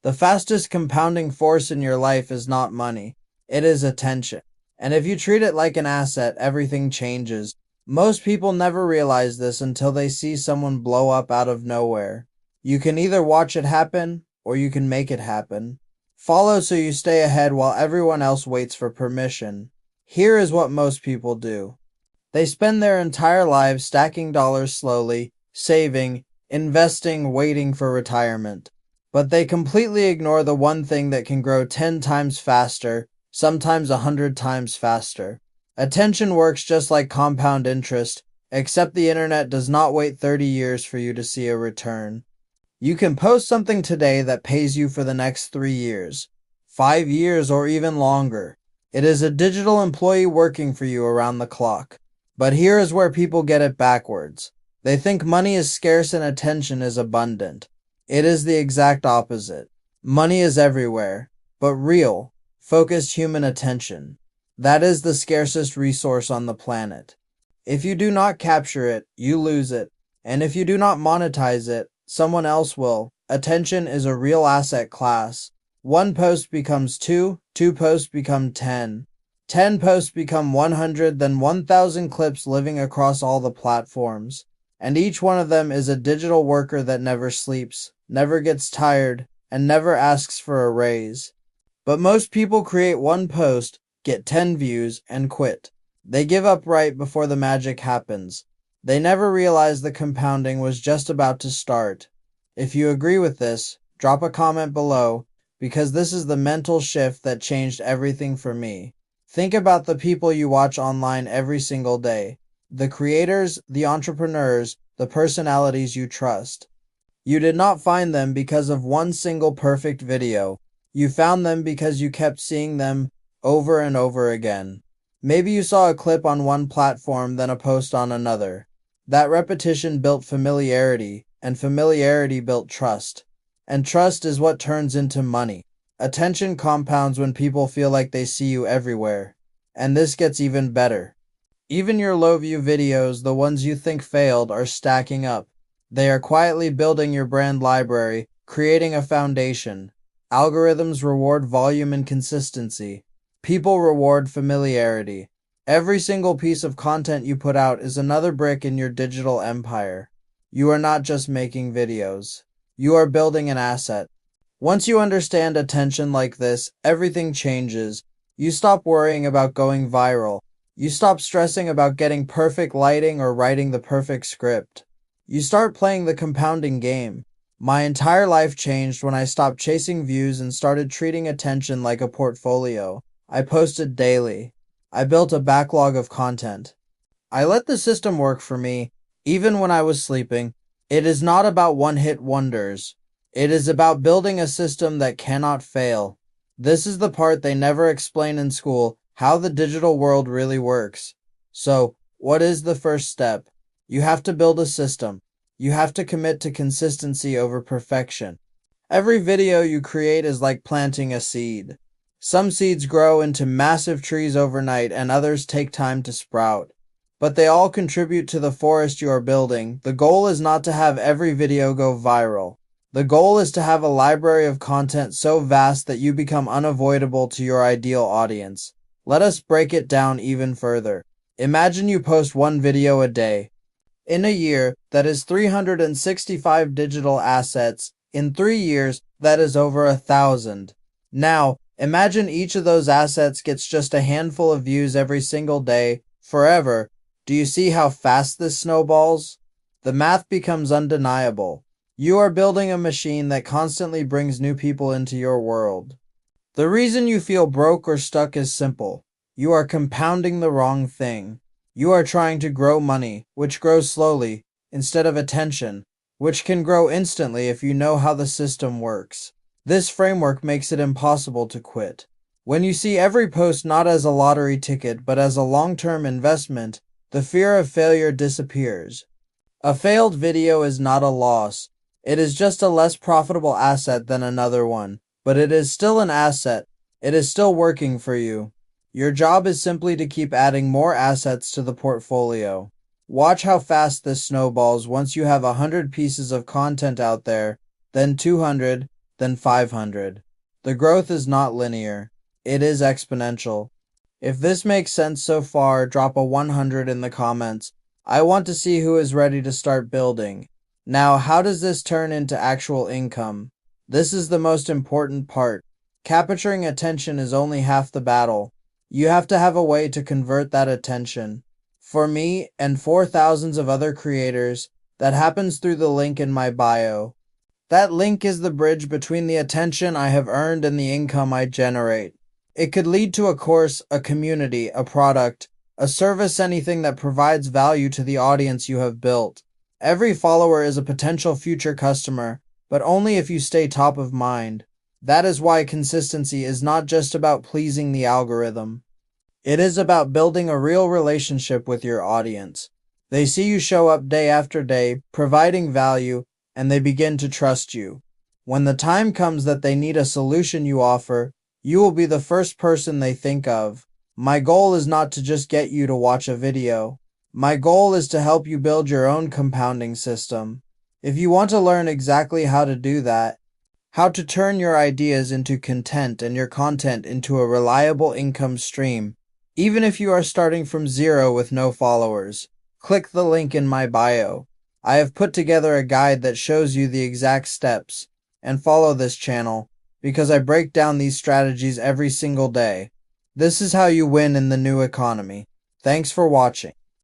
The fastest compounding force in your life is not money, it is attention. And if you treat it like an asset, everything changes. Most people never realize this until they see someone blow up out of nowhere. You can either watch it happen, or you can make it happen. Follow so you stay ahead while everyone else waits for permission. Here is what most people do. They spend their entire lives stacking dollars slowly, saving, investing, waiting for retirement. But they completely ignore the one thing that can grow 10 times faster, sometimes 100 times faster. Attention works just like compound interest, except the internet does not wait 30 years for you to see a return. You can post something today that pays you for the next 3 years, 5 years, or even longer. It is a digital employee working for you around the clock. But here is where people get it backwards. They think money is scarce and attention is abundant. It is the exact opposite. Money is everywhere, but real, focused human attention. That is the scarcest resource on the planet. If you do not capture it, you lose it. And if you do not monetize it, someone else will. Attention is a real asset class. 1 post becomes 2, 2 posts become 10. 10 posts become 100, then 1,000 clips living across all the platforms. And each one of them is a digital worker that never sleeps, never gets tired, and never asks for a raise. But most people create 1 post, get 10 views, and quit. They give up right before the magic happens. They never realize the compounding was just about to start. If you agree with this, drop a comment below, because this is the mental shift that changed everything for me. Think about the people you watch online every single day. The creators, the entrepreneurs, the personalities you trust. You did not find them because of one single perfect video. You found them because you kept seeing them over and over again. Maybe you saw a clip on one platform, then a post on another. That repetition built familiarity, and familiarity built trust. And trust is what turns into money. Attention compounds when people feel like they see you everywhere. And this gets even better. Even your low-view videos, the ones you think failed, are stacking up. They are quietly building your brand library, creating a foundation. Algorithms reward volume and consistency. People reward familiarity. Every single piece of content you put out is another brick in your digital empire. You are not just making videos. You are building an asset. Once you understand attention like this, everything changes. You stop worrying about going viral. You stop stressing about getting perfect lighting or writing the perfect script. You start playing the compounding game. My entire life changed when I stopped chasing views and started treating attention like a portfolio. I posted daily. I built a backlog of content. I let the system work for me, even when I was sleeping. It is not about one-hit wonders. It is about building a system that cannot fail. This is the part they never explain in school, how the digital world really works. So, what is the first step? You have to build a system. You have to commit to consistency over perfection. Every video you create is like planting a seed. Some seeds grow into massive trees overnight and others take time to sprout. But they all contribute to the forest you are building. The goal is not to have every video go viral. The goal is to have a library of content so vast that you become unavoidable to your ideal audience. Let us break it down even further. Imagine you post 1 video a day. In a year, that is 365 digital assets. In 3 years, that is over 1,000. Now, imagine each of those assets gets just a handful of views every single day, forever. Do you see how fast this snowballs? The math becomes undeniable. You are building a machine that constantly brings new people into your world. The reason you feel broke or stuck is simple. You are compounding the wrong thing. You are trying to grow money, which grows slowly, instead of attention, which can grow instantly if you know how the system works. This framework makes it impossible to quit. When you see every post not as a lottery ticket but as a long-term investment, the fear of failure disappears. A failed video is not a loss. It is just a less profitable asset than another one, but it is still an asset. It is still working for you. Your job is simply to keep adding more assets to the portfolio. Watch how fast this snowballs once you have 100 pieces of content out there, then 200, then 500. The growth is not linear. It is exponential. If this makes sense so far, drop a 100 in the comments. I want to see who is ready to start building. Now, how does this turn into actual income? This is the most important part. Capturing attention is only half the battle. You have to have a way to convert that attention. For me, and for thousands of other creators, that happens through the link in my bio. That link is the bridge between the attention I have earned and the income I generate. It could lead to a course, a community, a product, a service, anything that provides value to the audience you have built. Every follower is a potential future customer, but only if you stay top of mind. That is why consistency is not just about pleasing the algorithm. It is about building a real relationship with your audience. They see you show up day after day, providing value, and they begin to trust you. When the time comes that they need a solution you offer, you will be the first person they think of. My goal is not to just get you to watch a video. My goal is to help you build your own compounding system. If you want to learn exactly how to do that, how to turn your ideas into content and your content into a reliable income stream, even if you are starting from zero with no followers, click the link in my bio. I have put together a guide that shows you the exact steps, and follow this channel, because I break down these strategies every single day. This is how you win in the new economy. Thanks for watching.